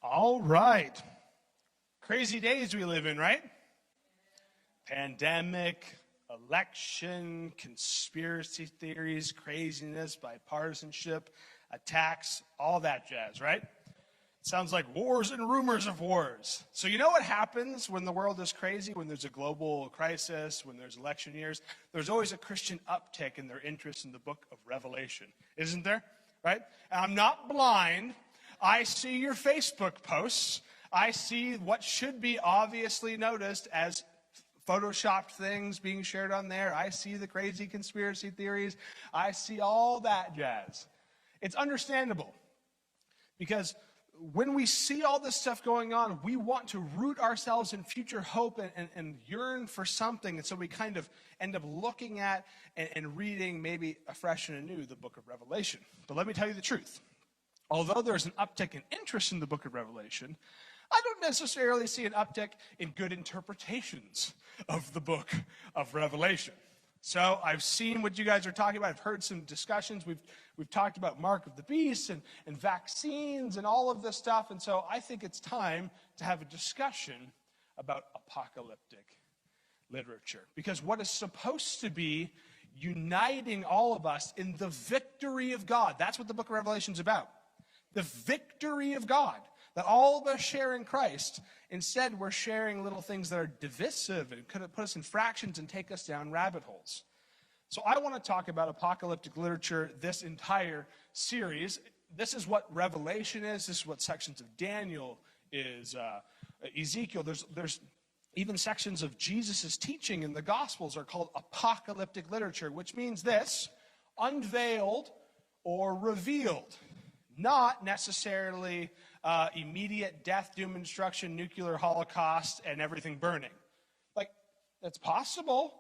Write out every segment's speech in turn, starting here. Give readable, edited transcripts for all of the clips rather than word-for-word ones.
All right. Crazy days we live in, right? Pandemic, election, conspiracy theories, craziness, bipartisanship, attacks, all that jazz, right? Sounds like wars and rumors of wars. So you know what happens when the world is crazy, when there's a global crisis, when there's election years? There's always a Christian uptick in their interest in the book of Revelation, isn't there? Right? And I'm not blind. I see your Facebook posts. I see what should be obviously noticed as photoshopped things being shared on there. I see the crazy conspiracy theories. I see all that jazz. It's understandable because when we see all this stuff going on, we want to root ourselves in future hope and yearn for something. And so we kind of end up looking at and reading maybe afresh and anew the book of Revelation. But let me tell you the truth. Although there's an uptick in interest in the book of Revelation, I don't necessarily see an uptick in good interpretations of the book of Revelation. So I've seen what you guys are talking about. I've heard some discussions. We've talked about Mark of the Beast and vaccines and all of this stuff. And so I think it's time to have a discussion about apocalyptic literature. Because what is supposed to be uniting all of us in the victory of God, that's what the book of Revelation is about. The victory of God, that all of us share in Christ. Instead, we're sharing little things that are divisive and could put us in fractions and take us down rabbit holes. So I want to talk about apocalyptic literature this entire series. This is what Revelation is. This is what sections of Daniel is. Ezekiel, there's even sections of Jesus' teaching in the Gospels are called apocalyptic literature, which means this: unveiled or revealed. Not necessarily immediate death, doom, and destruction, nuclear holocaust, and everything burning. Like, that's possible,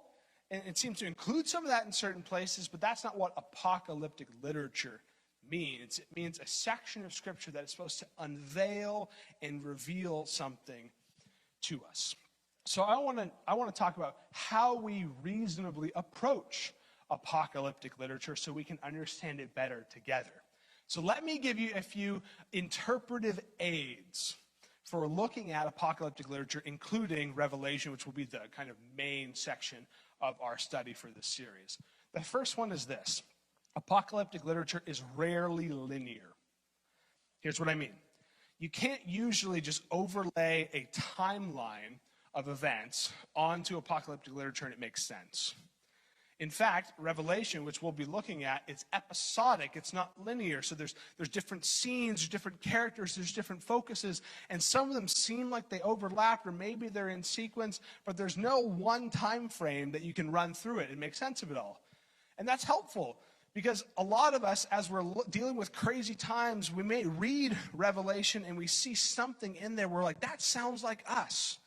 and it seems to include some of that in certain places, but that's not what apocalyptic literature means. It means a section of Scripture that is supposed to unveil and reveal something to us. So I want to talk about how we reasonably approach apocalyptic literature so we can understand it better together. So let me give you a few interpretive aids for looking at apocalyptic literature, including Revelation, which will be the kind of main section of our study for this series. The first one is this: apocalyptic literature is rarely linear. Here's what I mean. You can't usually just overlay a timeline of events onto apocalyptic literature and it makes sense. In fact, Revelation, which we'll be looking at, is episodic. It's not linear. So there's different scenes, there's different characters, there's different focuses, and some of them seem like they overlap, or maybe they're in sequence, but there's no one time frame that you can run through it and make sense of it all. And that's helpful, because a lot of us, as we're dealing with crazy times, we may read Revelation and we see something in there, we're like, that sounds like us,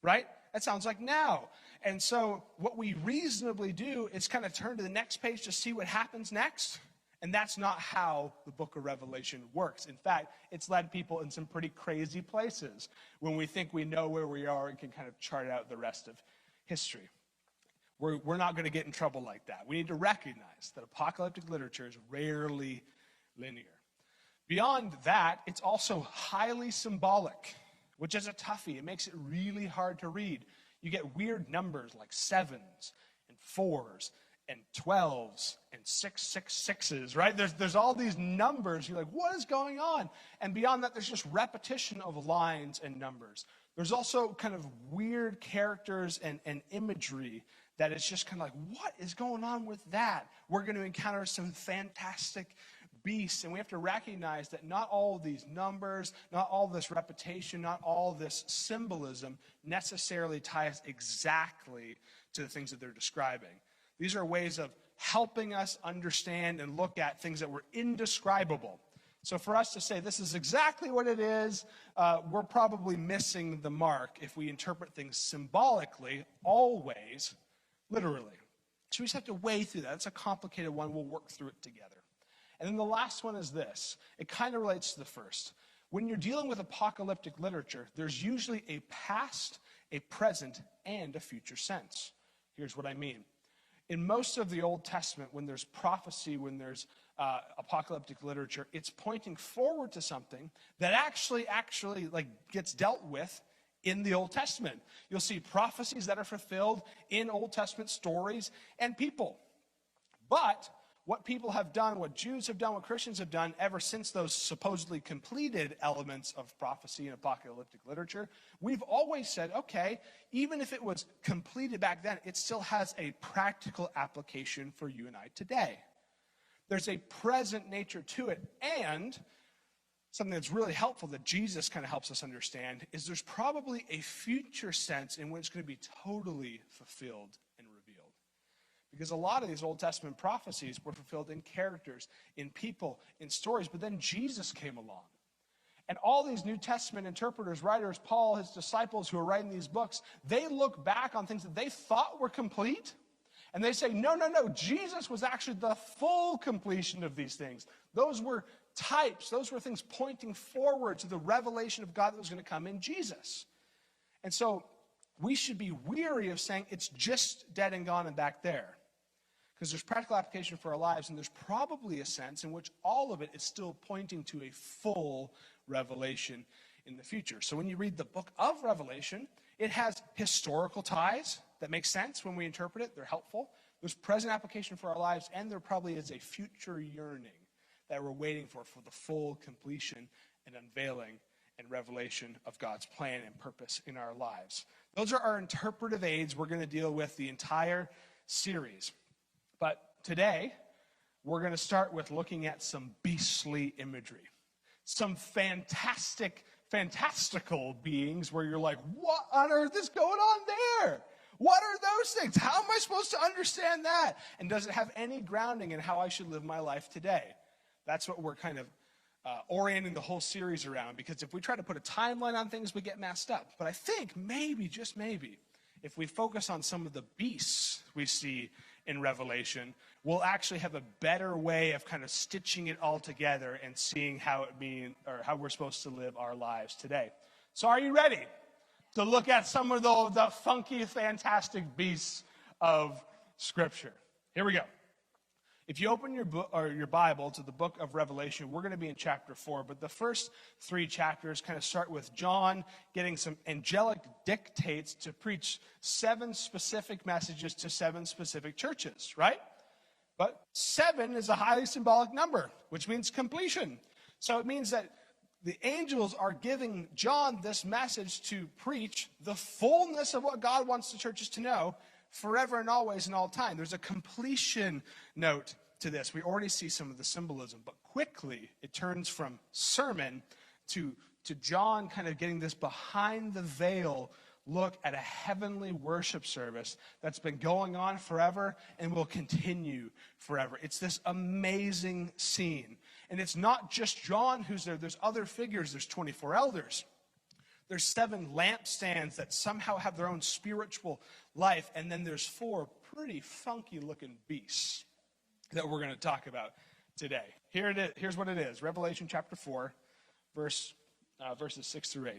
right? That sounds like now. And so what we reasonably do is kind of turn to the next page to see what happens next. And that's not how the book of Revelation works. In fact, it's led people in some pretty crazy places when we think we know where we are and can kind of chart out the rest of history. We're not going to get in trouble like that. We need to recognize that apocalyptic literature is rarely linear. Beyond that, it's also highly symbolic, which is a toughie. It makes it really hard to read. You get weird numbers like 7s and 4s and 12s and 666s, right? There's all these numbers. You're like, what is going on? And beyond that, there's just repetition of lines and numbers. There's also kind of weird characters and imagery that it's just kind of like, what is going on with that? We're going to encounter some fantastic beasts, and we have to recognize that not all of these numbers, not all this repetition, not all this symbolism necessarily ties exactly to the things that they're describing. These are ways of helping us understand and look at things that were indescribable. So for us to say this is exactly what it is, we're probably missing the mark if we interpret things symbolically, always literally. So we just have to weigh through that. It's a complicated one. We'll work through it together. And then the last one is this. It kind of relates to the first. When you're dealing with apocalyptic literature, there's usually a past, a present, and a future sense. Here's what I mean. In most of the Old Testament, when there's prophecy, when there's apocalyptic literature, it's pointing forward to something that actually like gets dealt with in the Old Testament. You'll see prophecies that are fulfilled in Old Testament stories and people. But what people have done, what Jews have done, what Christians have done ever since those supposedly completed elements of prophecy and apocalyptic literature, we've always said, okay, even if it was completed back then, it still has a practical application for you and I today. There's a present nature to it, and something that's really helpful that Jesus kind of helps us understand is there's probably a future sense in which it's going to be totally fulfilled and revealed. Because a lot of these Old Testament prophecies were fulfilled in characters, in people, in stories, but then Jesus came along. And all these New Testament interpreters, writers, Paul, his disciples who are writing these books, they look back on things that they thought were complete, and they say, no, Jesus was actually the full completion of these things. Those were types. Those were things pointing forward to the revelation of God that was going to come in Jesus. And so we should be weary of saying it's just dead and gone and back there. Because there's practical application for our lives, and there's probably a sense in which all of it is still pointing to a full revelation in the future. So when you read the book of Revelation, it has historical ties that make sense when we interpret it. They're helpful. There's present application for our lives, and there probably is a future yearning that we're waiting for the full completion and unveiling and revelation of God's plan and purpose in our lives. Those are our interpretive aids we're going to deal with the entire series. But today, we're going to start with looking at some beastly imagery. Some fantastical beings where you're like, what on earth is going on there? What are those things? How am I supposed to understand that? And does it have any grounding in how I should live my life today? That's what we're kind of orienting the whole series around, because if we try to put a timeline on things, we get messed up. But I think maybe, just maybe, if we focus on some of the beasts we see in Revelation, we'll actually have a better way of kind of stitching it all together and seeing how how we're supposed to live our lives today. So are you ready to look at some of the funky, fantastic beasts of Scripture? Here we go. If you open your book or your Bible to the book of Revelation, we're going to be in chapter 4, but the first 3 chapters kind of start with John getting some angelic dictates to preach 7 specific messages to 7 specific churches, right? But 7 is a highly symbolic number, which means completion. So it means that the angels are giving John this message to preach the fullness of what God wants the churches to know forever and always and all time. There's a completion note to this. We already see some of the symbolism, but quickly it turns from sermon to John kind of getting this behind the veil look at a heavenly worship service that's been going on forever and will continue forever. It's this amazing scene. And it's not just John who's there. There's other figures. There's 24 elders. There's 7 lampstands that somehow have their own spiritual life. And then there's 4 pretty funky looking beasts that we're going to talk about today. Here it is. Here's what it is. Revelation chapter 4, verses 6 through 8.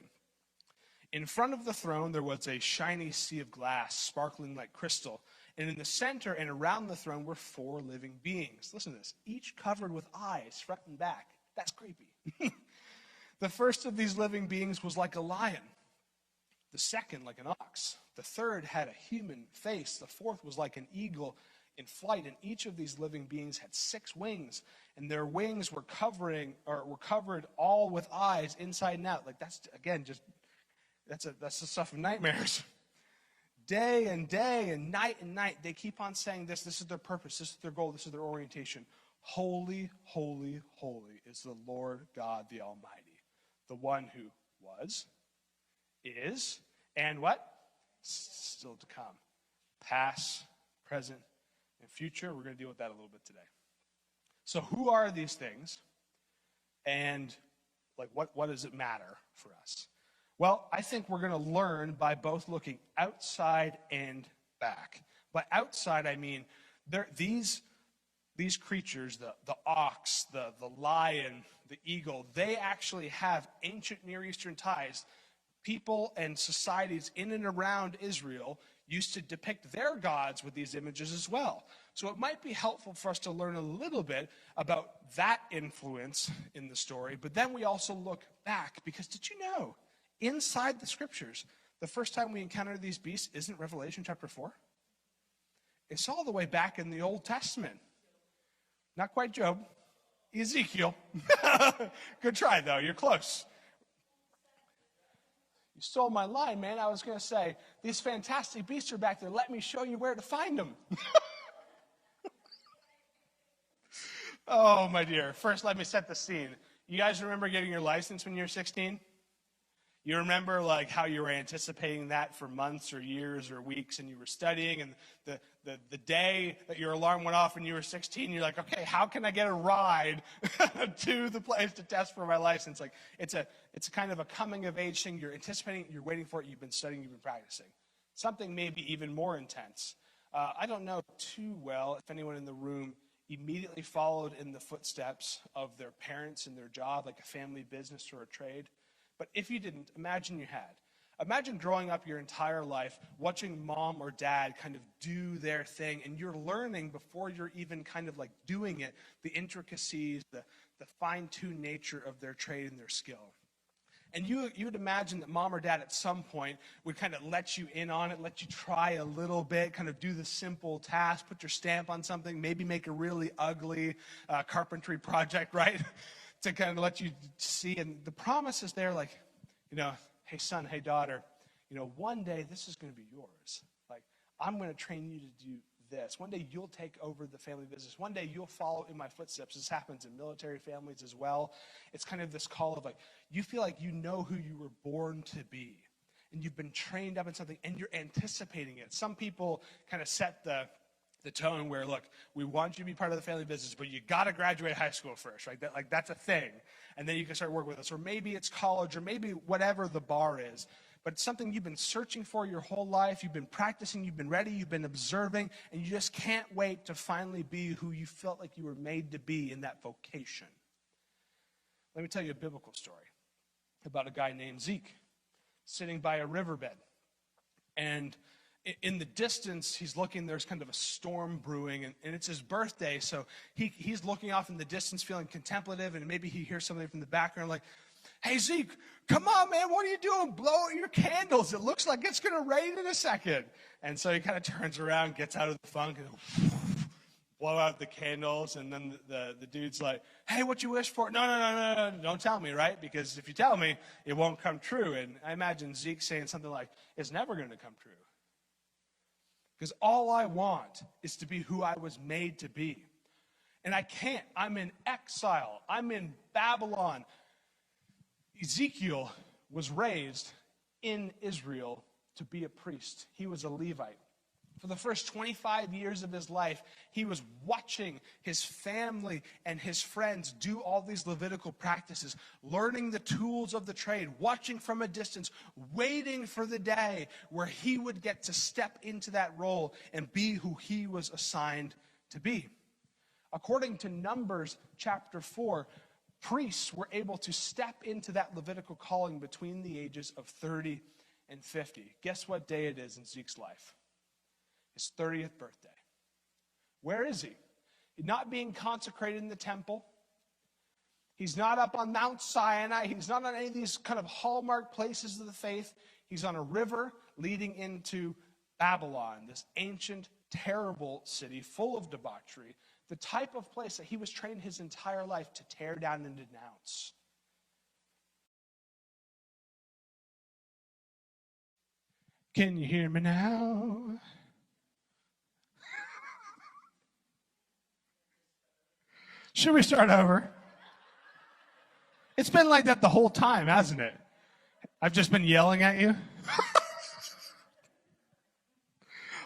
In front of the throne, there was a shiny sea of glass, sparkling like crystal. And in the center and around the throne were 4 living beings. Listen to this. Each covered with eyes, front and back. That's creepy. The first of these living beings was like a lion. The second like an ox. The third had a human face. The fourth was like an eagle in flight. And each of these living beings had 6 wings. And their wings were covered all with eyes inside and out. Like that's, again, just... That's the stuff of nightmares. Day and night, they keep on saying this. This is their purpose. This is their goal. This is their orientation. Holy, holy, holy is the Lord God the Almighty, the one who was, is, and what? Still to come. Past, present, and future. We're going to deal with that a little bit today. So who are these things? And like what does it matter for us? Well, I think we're going to learn by both looking outside and back. By outside, I mean these creatures, the ox, the lion, the eagle, they actually have ancient Near Eastern ties. People and societies in and around Israel used to depict their gods with these images as well. So it might be helpful for us to learn a little bit about that influence in the story, but then we also look back, because did you know, inside the scriptures, the first time we encounter these beasts isn't Revelation chapter 4? It's all the way back in the Old Testament. Not quite Job, Ezekiel. Good try, though. You're close. You stole my line, man. I was going to say, these fantastic beasts are back there. Let me show you where to find them. Oh, my dear. First, let me set the scene. You guys remember getting your license when you were 16? You remember like how you were anticipating that for months or years or weeks, and you were studying, and the day that your alarm went off when you were 16, you're like, okay, how can I get a ride to the place to test for my license? Like it's a kind of a coming of age thing. You're anticipating, you're waiting for it, you've been studying, you've been practicing. Something maybe even more intense. I don't know too well if anyone in the room immediately followed in the footsteps of their parents in their job, like a family business or a trade. But if you didn't, imagine you had. Imagine growing up your entire life, watching mom or dad kind of do their thing, and you're learning before you're even kind of like doing it, the intricacies, the fine-tuned nature of their trade and their skill. And you would imagine that mom or dad at some point would kind of let you in on it, let you try a little bit, kind of do the simple task, put your stamp on something, maybe make a really ugly carpentry project, right? To kind of let you see. And the promise is there, like, hey son, hey daughter, one day this is going to be yours. Like, I'm going to train you to do this. One day you'll take over the family business. One day you'll follow in my footsteps. This happens in military families as well. It's kind of this call of like, you feel like you know who you were born to be. And you've been trained up in something, and you're anticipating it. Some people kind of set the tone where, look, we want you to be part of the family business, but you got to graduate high school first, right? That's a thing. And then you can start working with us. Or maybe it's college, or maybe whatever the bar is. But it's something you've been searching for your whole life. You've been practicing, you've been ready, you've been observing, and you just can't wait to finally be who you felt like you were made to be in that vocation. Let me tell you a biblical story about a guy named Zeke sitting by a riverbed. And in the distance, he's looking, there's kind of a storm brewing, and it's his birthday, so he's looking off in the distance, feeling contemplative, and maybe he hears something from the background like, hey, Zeke, come on, man, what are you doing? Blow out your candles. It looks like it's going to rain in a second. And so he kind of turns around, gets out of the funk, and blow out the candles, and then the dude's like, hey, what you wish for? No, don't tell me, right? Because if you tell me, it won't come true. And I imagine Zeke saying something like, it's never going to come true. Because all I want is to be who I was made to be. And I can't. I'm in exile. I'm in Babylon. Ezekiel was raised in Israel to be a priest. He was a Levite. For the first 25 years of his life, he was watching his family and his friends do all these Levitical practices, learning the tools of the trade, watching from a distance, waiting for the day where he would get to step into that role and be who he was assigned to be. According to Numbers chapter 4, priests were able to step into that Levitical calling between the ages of 30 and 50. Guess what day it is in Zeke's life? His 30th birthday. Where is he? He's not being consecrated in the temple. He's not up on Mount Sinai. He's not on any of these kind of hallmark places of the faith. He's on a river leading into Babylon, this ancient, terrible city full of debauchery, the type of place that he was trained his entire life to tear down and denounce. Can you hear me now? Should we start over? It's been like that the whole time, hasn't it? I've just been yelling at you.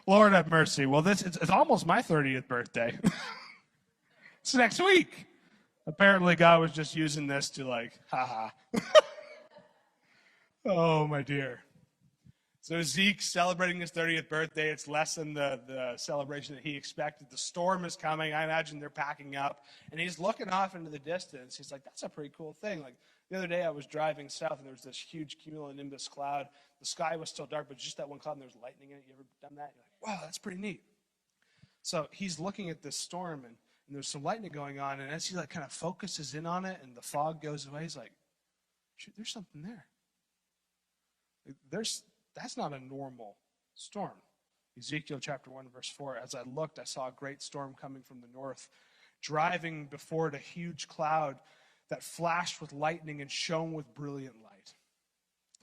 Lord have mercy. Well, it's almost my 30th birthday. It's next week. Apparently God was just using this to like, haha. Oh, my dear. So Zeke's celebrating his 30th birthday. It's less than the celebration that he expected. The storm is coming. I imagine they're packing up. And he's looking off into the distance. He's like, that's a pretty cool thing. Like the other day I was driving south and there was this huge cumulonimbus cloud. The sky was still dark, but just that one cloud and there was lightning in it. You ever done that? You're like, wow, that's pretty neat. So he's looking at this storm and there's some lightning going on. And as he like kind of focuses in on it and the fog goes away, he's like, shoot, there's something there. That's not a normal storm. Ezekiel chapter 1, verse 4, as I looked, I saw a great storm coming from the north, driving before it a huge cloud that flashed with lightning and shone with brilliant light.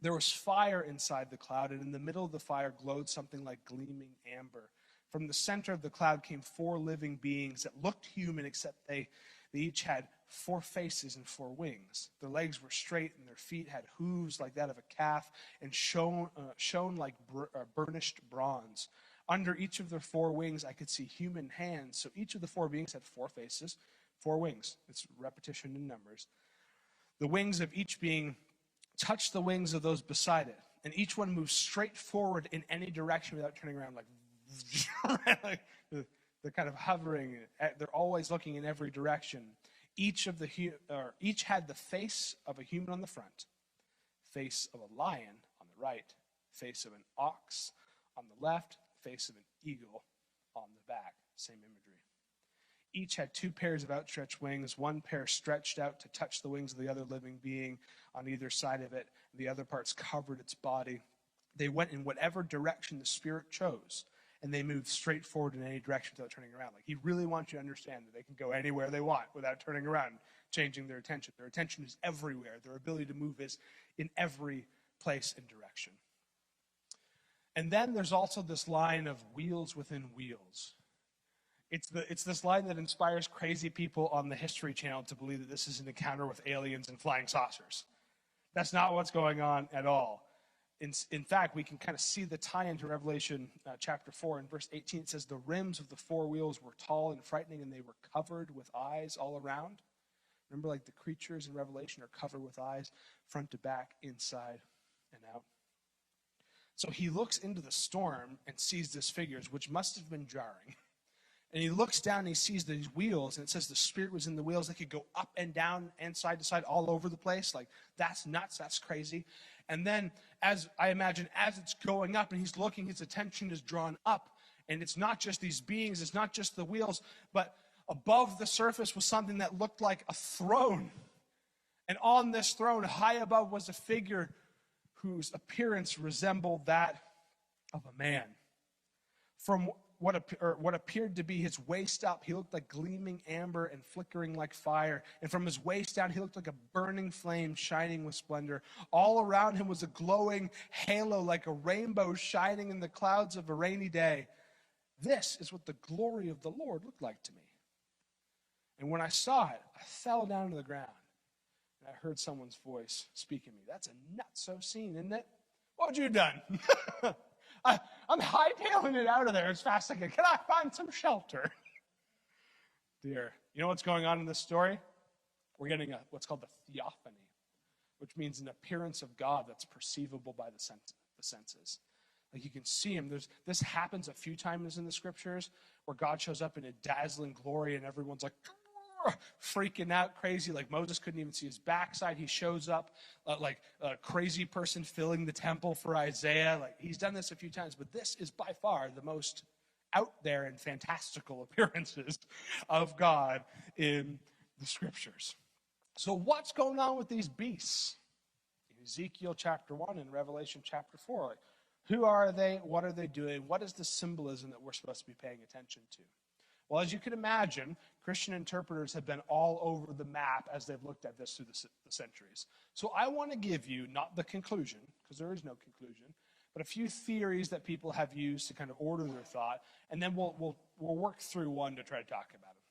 There was fire inside the cloud, and in the middle of the fire glowed something like gleaming amber. From the center of the cloud came 4 living beings that looked human, except they each had 4 faces and 4 wings. Their legs were straight, and their feet had hooves like that of a calf, and shone like burnished bronze. Under each of their 4 wings, I could see human hands. So each of the 4 beings had 4 faces, 4 wings. It's repetition in numbers. The wings of each being touched the wings of those beside it, and each one moved straight forward in any direction without turning around, like they're kind of hovering. They're always looking in every direction. Each had the face of a human on the front, face of a lion on the right, face of an ox on the left, face of an eagle on the back. Same imagery. Each had 2 pairs of outstretched wings, one pair stretched out to touch the wings of the other living being on either side of it. The other parts covered its body. They went in whatever direction the Spirit chose, and they moved straight forward in any direction without turning around. Like, he really wants you to understand that they can go anywhere they want without turning around, changing their attention. Their attention is everywhere. Their ability to move is in every place and direction. And then there's also this line of wheels within wheels. It's this line that inspires crazy people on the History Channel to believe that this is an encounter with aliens and flying saucers. That's not what's going on at all. In fact, we can kind of see the tie into Revelation chapter 4. In verse 18, it says, the rims of the 4 wheels were tall and frightening, and they were covered with eyes all around. Remember, like the creatures in Revelation are covered with eyes, front to back, inside and out. So he looks into the storm and sees these figures, which must have been jarring. And he looks down and he sees these wheels, and it says the Spirit was in the wheels. They could go up and down and side to side all over the place. Like, that's nuts. That's crazy. And then, as I imagine, as it's going up and he's looking, his attention is drawn up. And it's not just these beings, it's not just the wheels, but above the surface was something that looked like a throne. And on this throne, high above, was a figure whose appearance resembled that of a man. From what appeared to be his waist up, he looked like gleaming amber and flickering like fire. And from his waist down, he looked like a burning flame shining with splendor. All around him was a glowing halo like a rainbow shining in the clouds of a rainy day. This is what the glory of the Lord looked like to me. And when I saw it, I fell down to the ground. And I heard someone's voice speaking to me. That's a nutso scene, isn't it? What would you have done? I'm hightailing it out of there as fast as I can. Can I find some shelter? Dear, you know what's going on in this story? We're getting what's called the theophany, which means an appearance of God that's perceivable by the senses. Like, you can see him. This happens a few times in the scriptures where God shows up in a dazzling glory and everyone's like freaking out crazy. Like, Moses couldn't even see his backside. He shows up like a crazy person filling the temple for Isaiah. Like, he's done this a few times, but this is by far the most out there and fantastical appearances of God in the scriptures. So what's going on with these beasts? In Ezekiel chapter 1 and Revelation chapter 4, like, who are they? What are they doing? What is the symbolism that we're supposed to be paying attention to? Well, as you can imagine, Christian interpreters have been all over the map as they've looked at this through the centuries. So I want to give you, not the conclusion, because there is no conclusion, but a few theories that people have used to kind of order their thought, and then we'll work through one to try to talk about it.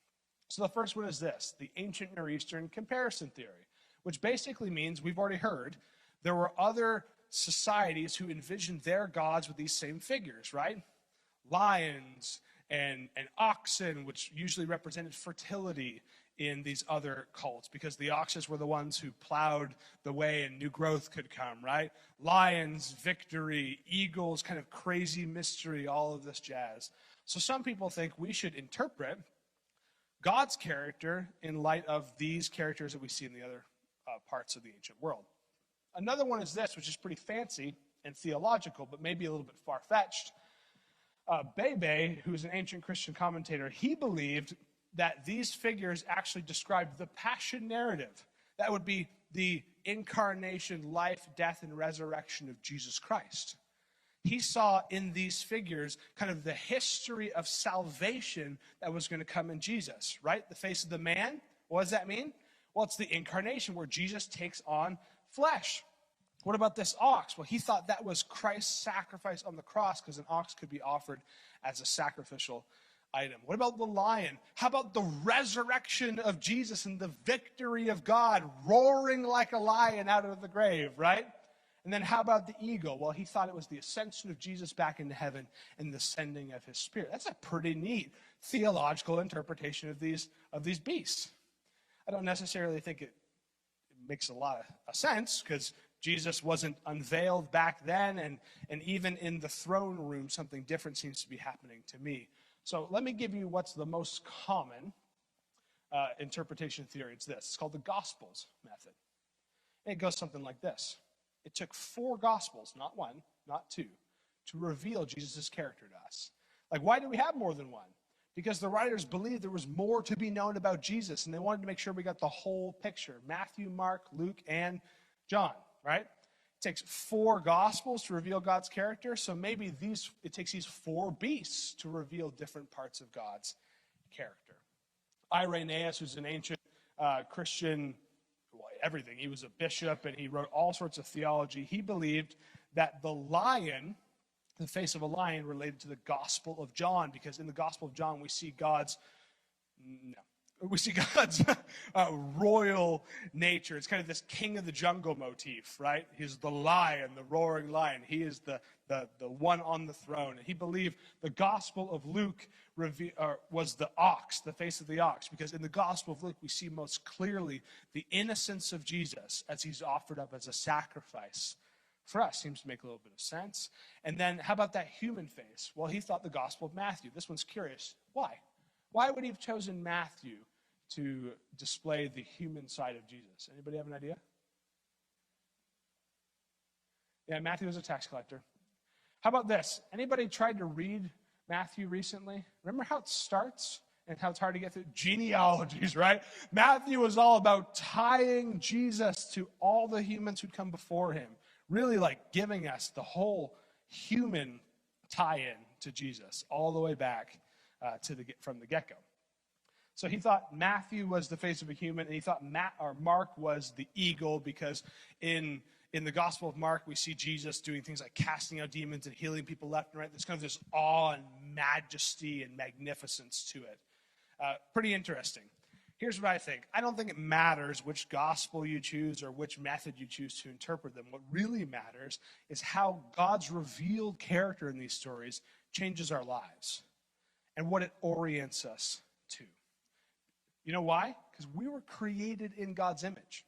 So the first one is this, the ancient Near Eastern comparison theory, which basically means, we've already heard, there were other societies who envisioned their gods with these same figures, right? Lions and oxen, which usually represented fertility in these other cults, because the oxes were the ones who plowed the way and new growth could come, right? Lions, victory, eagles, kind of crazy mystery, all of this jazz. So some people think we should interpret God's character in light of these characters that we see in the other parts of the ancient world. Another one is this, which is pretty fancy and theological, but maybe a little bit far-fetched. Bebe, who's an ancient Christian commentator, he believed that these figures actually described the passion narrative. That would be the incarnation, life, death, and resurrection of Jesus Christ. He saw in these figures kind of the history of salvation that was going to come in Jesus, right? The face of the man, what does that mean? Well, it's the incarnation where Jesus takes on flesh. What about this ox? Well, he thought that was Christ's sacrifice on the cross, because an ox could be offered as a sacrificial item. What about the lion? How about the resurrection of Jesus and the victory of God roaring like a lion out of the grave, right? And then how about the eagle? Well, he thought it was the ascension of Jesus back into heaven and the sending of his spirit. That's a pretty neat theological interpretation of these beasts. I don't necessarily think it makes a lot of sense, because Jesus wasn't unveiled back then, and even in the throne room, something different seems to be happening to me. So let me give you what's the most common interpretation theory. It's this. It's called the Gospels method. And it goes something like this. It took 4 Gospels, not 1, not 2, to reveal Jesus' character to us. Like, why do we have more than 1? Because the writers believed there was more to be known about Jesus, and they wanted to make sure we got the whole picture. Matthew, Mark, Luke, and John, right? It takes 4 Gospels to reveal God's character, so maybe it takes these 4 beasts to reveal different parts of God's character. Irenaeus, who's an ancient Christian, everything. He was a bishop, and he wrote all sorts of theology. He believed that the lion, the face of a lion, related to the Gospel of John, because in the Gospel of John we see God's royal nature. It's kind of this king of the jungle motif, right? He's the lion, the roaring lion. He is the one on the throne. And he believed the Gospel of Luke was the ox, the face of the ox, because in the Gospel of Luke we see most clearly the innocence of Jesus as he's offered up as a sacrifice for us. Seems to make a little bit of sense. And then how about that human face? Well, he thought the Gospel of Matthew. This one's curious. Why? Why would he have chosen Matthew to display the human side of Jesus? Anybody have an idea? Yeah, Matthew was a tax collector. How about this? Anybody tried to read Matthew recently? Remember how it starts and how it's hard to get through? Genealogies, right? Matthew was all about tying Jesus to all the humans who'd come before him. Really like giving us the whole human tie-in to Jesus all the way back from the get-go. So he thought Matthew was the face of a human, and he thought Mark was the eagle, because in the Gospel of Mark, we see Jesus doing things like casting out demons and healing people left and right. There's kind of this awe and majesty and magnificence to it. Pretty interesting. Here's what I think. I don't think it matters which gospel you choose or which method you choose to interpret them. What really matters is how God's revealed character in these stories changes our lives and what it orients us to. You know why? Because we were created in God's image.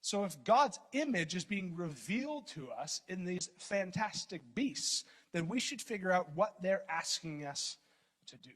So if God's image is being revealed to us in these fantastic beasts, then we should figure out what they're asking us to do.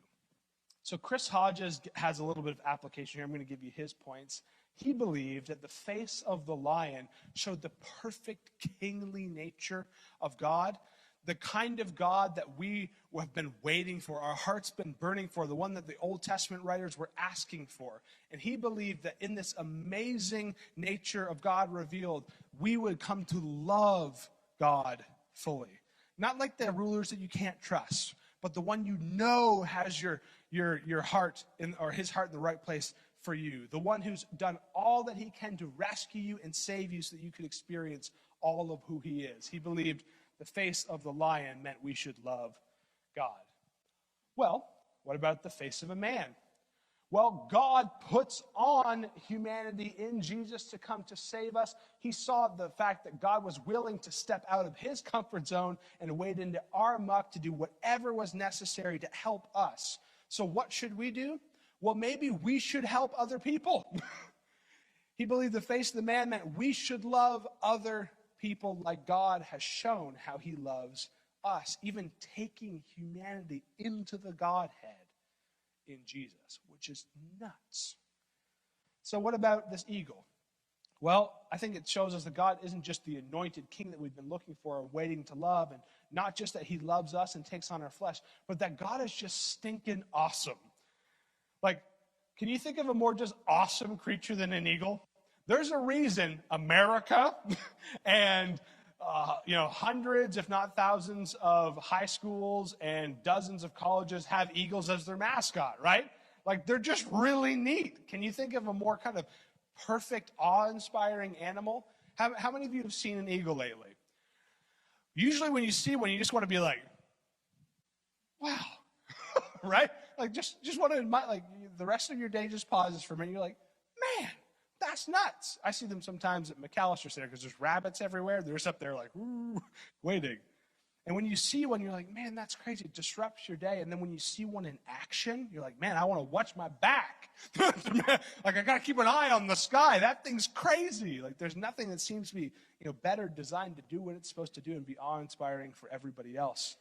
So Chris Hodges has a little bit of application here. I'm going to give you his points. He believed that the face of the lion showed the perfect kingly nature of God, the kind of God that we have been waiting for, our heart's been burning for, the one that the Old Testament writers were asking for. And he believed that in this amazing nature of God revealed, we would come to love God fully. Not like the rulers that you can't trust, but the one you know has your heart or his heart in the right place for you. The one who's done all that he can to rescue you and save you so that you could experience all of who he is. He believed the face of the lion meant we should love God. Well, what about the face of a man? Well, God puts on humanity in Jesus to come to save us. He saw the fact that God was willing to step out of his comfort zone and wade into our muck to do whatever was necessary to help us. So what should we do? well, maybe we should help other people. He believed the face of the man meant we should love other people like God has shown how he loves us, even taking humanity into the Godhead in Jesus, which is nuts. So what about this eagle? Well, I think it shows us that God isn't just the anointed king that we've been looking for and waiting to love, and not just that he loves us and takes on our flesh, but that God is just stinking awesome. Like, can you think of a more just awesome creature than an eagle? There's a reason America and hundreds, if not thousands, of high schools and dozens of colleges have eagles as their mascot, right? Like, they're just really neat. Can you think of a more kind of perfect, awe-inspiring animal? How many of you have seen an eagle lately? Usually when you see one, you just want to be like, wow, right? Like, just want to admire, like, the rest of your day just pauses for a minute. You're like, man, that's nuts. I see them sometimes at McAllister Center because there's rabbits everywhere. They're just up there like, ooh, waiting. And when you see one, you're like, man, that's crazy. It disrupts your day. And then when you see one in action, you're like, man, I want to watch my back. Like, I got to keep an eye on the sky. That thing's crazy. Like, there's nothing that seems to be, better designed to do what it's supposed to do and be awe-inspiring for everybody else.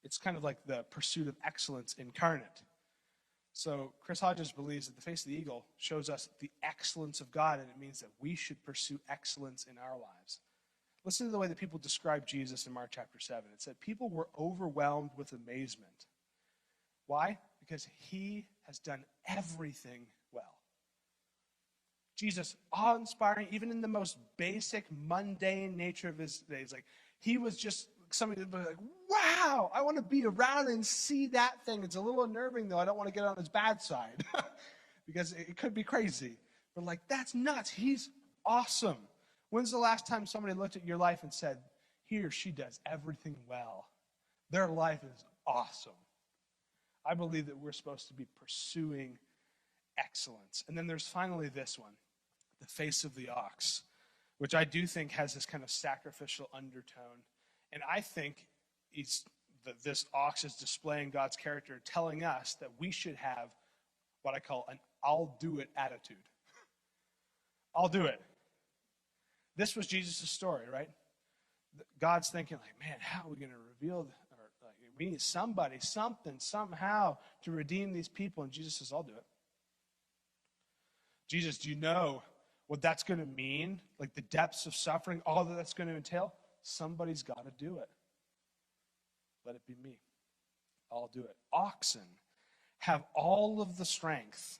It's kind of like the pursuit of excellence incarnate. So Chris Hodges believes that the face of the eagle shows us the excellence of God, and it means that we should pursue excellence in our lives. Listen to the way that people describe Jesus in Mark chapter 7. It said, people were overwhelmed with amazement. Why? Because he has done everything well. Jesus, awe-inspiring, even in the most basic, mundane nature of his days. Like, he was just somebody that was like, wow, I want to be around and see that thing. It's a little unnerving, though. I don't want to get on his bad side because it could be crazy. But, like, that's nuts. He's awesome. When's the last time somebody looked at your life and said, he or she does everything well? Their life is awesome. I believe that we're supposed to be pursuing excellence. And then there's finally this one, the face of the ox, which I do think has this kind of sacrificial undertone. And I think this ox is displaying God's character, telling us that we should have what I call an I'll do it attitude. I'll do it. This was Jesus' story, right? God's thinking like, man, how are we going to reveal, we need somebody, something, somehow to redeem these people. And Jesus says, I'll do it. Jesus, do you know what that's going to mean? Like the depths of suffering, all that that's going to entail? Somebody's got to do it. Let it be me. I'll do it. Oxen have all of the strength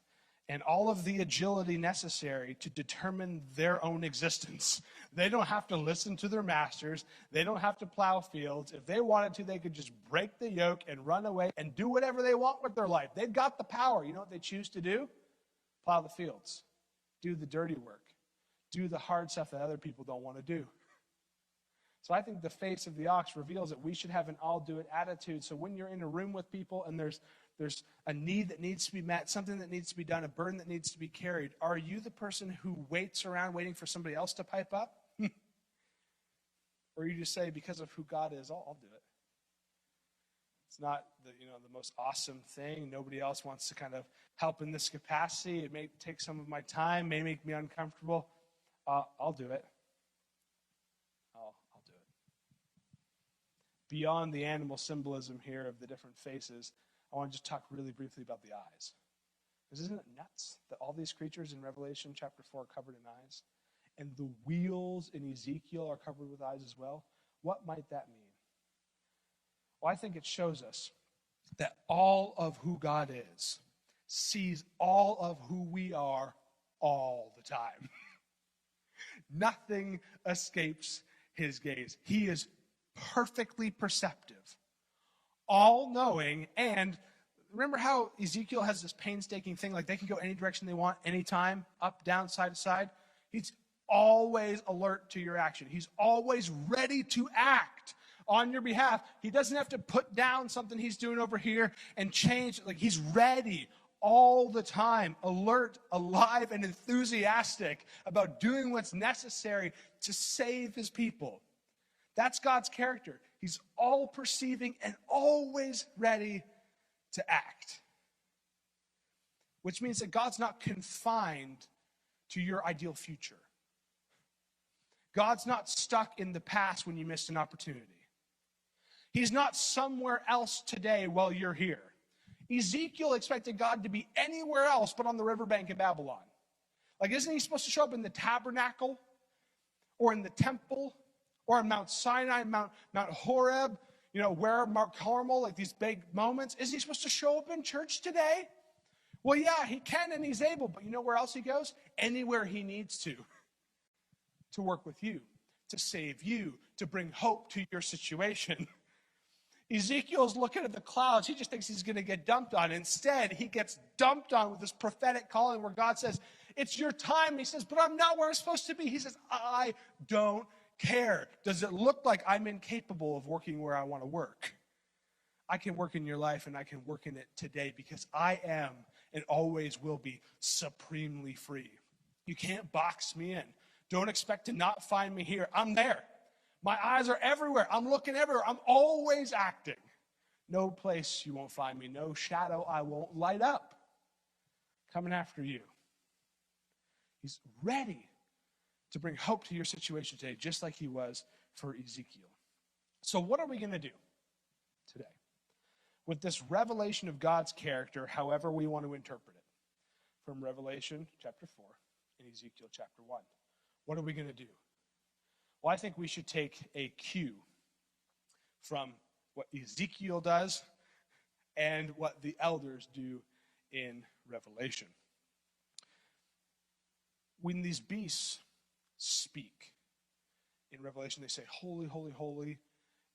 and all of the agility necessary to determine their own existence. They don't have to listen to their masters. They don't have to plow fields. If they wanted to, they could just break the yoke and run away and do whatever they want with their life. They've got the power. You know what they choose to do? Plow the fields. Do the dirty work. Do the hard stuff that other people don't want to do. So I think the face of the ox reveals that we should have an all-do-it attitude. So when you're in a room with people and there's a need that needs to be met, something that needs to be done, a burden that needs to be carried, are you the person who waits around waiting for somebody else to pipe up? Or you just say, because of who God is, I'll do it. It's not the most awesome thing. Nobody else wants to kind of help in this capacity. It may take some of my time, may make me uncomfortable. I'll do it. I'll do it. Beyond the animal symbolism here of the different faces, I want to just talk really briefly about the eyes. Because isn't it nuts that all these creatures in Revelation chapter 4 are covered in eyes? And the wheels in Ezekiel are covered with eyes as well? What might that mean? Well, I think it shows us that all of who God is sees all of who we are all the time. Nothing escapes his gaze. He is perfectly perceptive, all-knowing, and remember how Ezekiel has this painstaking thing, like they can go any direction they want, anytime, up, down, side to side? He's always alert to your action. He's always ready to act on your behalf. He doesn't have to put down something he's doing over here and change. Like, he's ready all the time, alert, alive, and enthusiastic about doing what's necessary to save his people. That's God's character. He's all perceiving and always ready to act. which means that God's not confined to your ideal future. God's not stuck in the past when you missed an opportunity. He's not somewhere else today while you're here. Ezekiel expected God to be anywhere else but on the riverbank in Babylon. Like, isn't he supposed to show up in the tabernacle or in the temple or on Mount Sinai, Mount Horeb, where Mount Carmel, like these big moments? Isn't he supposed to show up in church today? Well, yeah, he can and he's able, but you know where else he goes? Anywhere he needs to work with you, to save you, to bring hope to your situation. Ezekiel's looking at the clouds. He just thinks he's going to get dumped on. Instead, he gets dumped on with this prophetic calling where God says, it's your time. He says, but I'm not where I'm supposed to be. He says, I don't care. Does it look like I'm incapable of working where I want to work? I can work in your life, and I can work in it today because I am and always will be supremely free. You can't box me in. Don't expect to not find me here. I'm there. My eyes are everywhere. I'm looking everywhere. I'm always acting. No place you won't find me. No shadow I won't light up. Coming after you. He's ready to bring hope to your situation today, just like he was for Ezekiel. So what are we going to do today with this revelation of God's character, however we want to interpret it, from Revelation chapter 4 and Ezekiel chapter 1? What are we going to do? Well, I think we should take a cue from what Ezekiel does and what the elders do in Revelation. When these beasts speak in Revelation, they say, holy, holy, holy.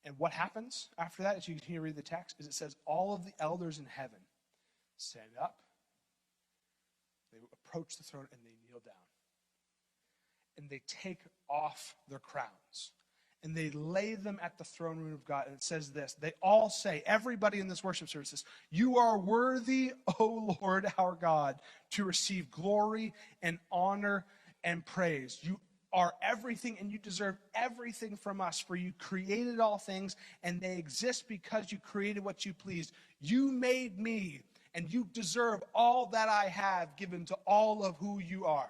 And what happens after that, as you can read the text, is it says all of the elders in heaven stand up, they approach the throne, and they kneel down. And they take off their crowns, and they lay them at the throne room of God. And it says this, they all say, everybody in this worship service says, you are worthy, O Lord our God, to receive glory and honor and praise. You are everything, and you deserve everything from us, for you created all things, and they exist because you created what you pleased. You made me, and you deserve all that I have given to all of who you are.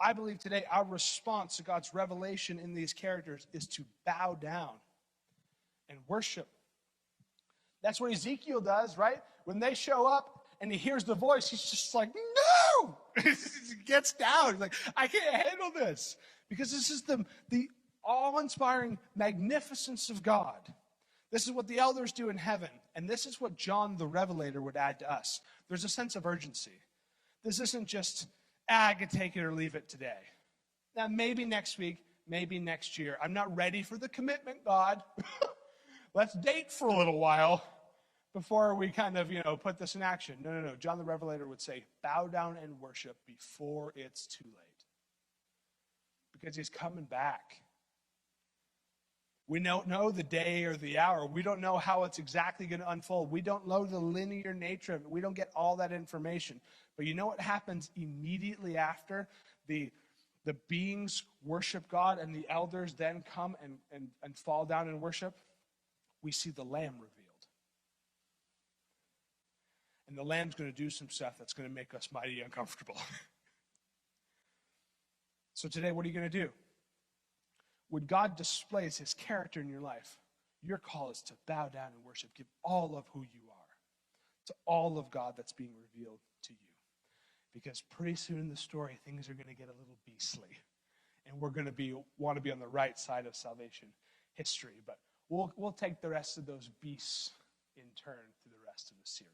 I believe today our response to God's revelation in these characters is to bow down and worship. That's what Ezekiel does, right? When they show up and he hears the voice, he's just like, no! He gets down. He's like, I can't handle this. Because this is the awe-inspiring magnificence of God. This is what the elders do in heaven. And this is what John the Revelator would add to us. There's a sense of urgency. This isn't just, I can take it or leave it today. Now, maybe next week, maybe next year. I'm not ready for the commitment, God. Let's date for a little while before we kind of, put this in action. No. John the Revelator would say, bow down and worship before it's too late. Because he's coming back. We don't know the day or the hour. We don't know how it's exactly going to unfold. We don't know the linear nature of it. We don't get all that information. But you know what happens immediately after the beings worship God and the elders then come and fall down and worship? We see the Lamb revealed. And the Lamb's going to do some stuff that's going to make us mighty uncomfortable. So today, what are you going to do? When God displays his character in your life, your call is to bow down and worship. Give all of who you are to all of God that's being revealed to you. Because pretty soon in the story, things are going to get a little beastly. And we're going to want to be on the right side of salvation history. But we'll take the rest of those beasts in turn through the rest of the series.